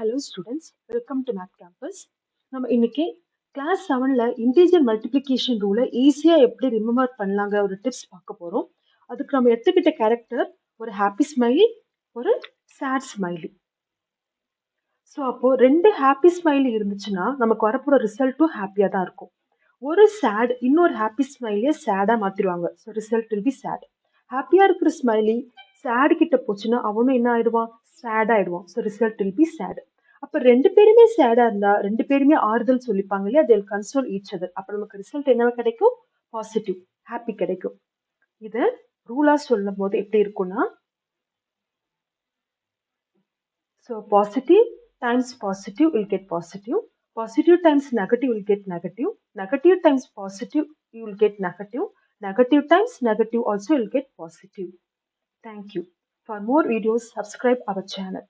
Hello students, welcome to Math Campus. நம்ம இன்னைக்கு class 7ல integer multiplication ரூலை ஈஸியா எப்படி ரிமெம்பர் பண்ணலாங்க ஒரு டிப்ஸ் பார்க்க போறோம். அதுக்கு நம்ம எடுத்துக்கிட்ட கேரக்டர் ஒரு ஹாப்பி ஸ்மைலி, ஒரு சேட் ஸ்மைலி. ஸோ அப்போ ரெண்டு ஹாப்பி ஸ்மைலி இருந்துச்சுன்னா நமக்கு வரப்போற ரிசல்ட்டும் ஹாப்பியா தான் இருக்கும். ஒரு சேட் இன்னொரு ஹாப்பி ஸ்மைலியை சேடா மாத்திடுவாங்க. So result will be sad. ஹாப்பியா இருக்கிற ஸ்மைலி சேட் கிட்ட போச்சுன்னா அவனும் என்ன ஆயிடுவான், சேட் ஆயிடுவான். So result will be chat. அப்ப ரெண்டு பேருமே சேடா இருந்தா ரெண்டு பேருமே ஆறுதல் சொல்லிப்பாங்க இல்லையா, they'll console each other. அப்ப நமக்கு ரிசல்ட் என்ன கிடைக்கும், பாசிட்டிவ், ஹாப்பி கிடைக்கும். இது ரூலா சொல்லும் போது எப்படி இருக்கும்னா, so positive times positive will get positive, positive times negative will get negative, negative times positive you will get negative, negative times negative also will get positive. Thank you. For more videos, subscribe our channel.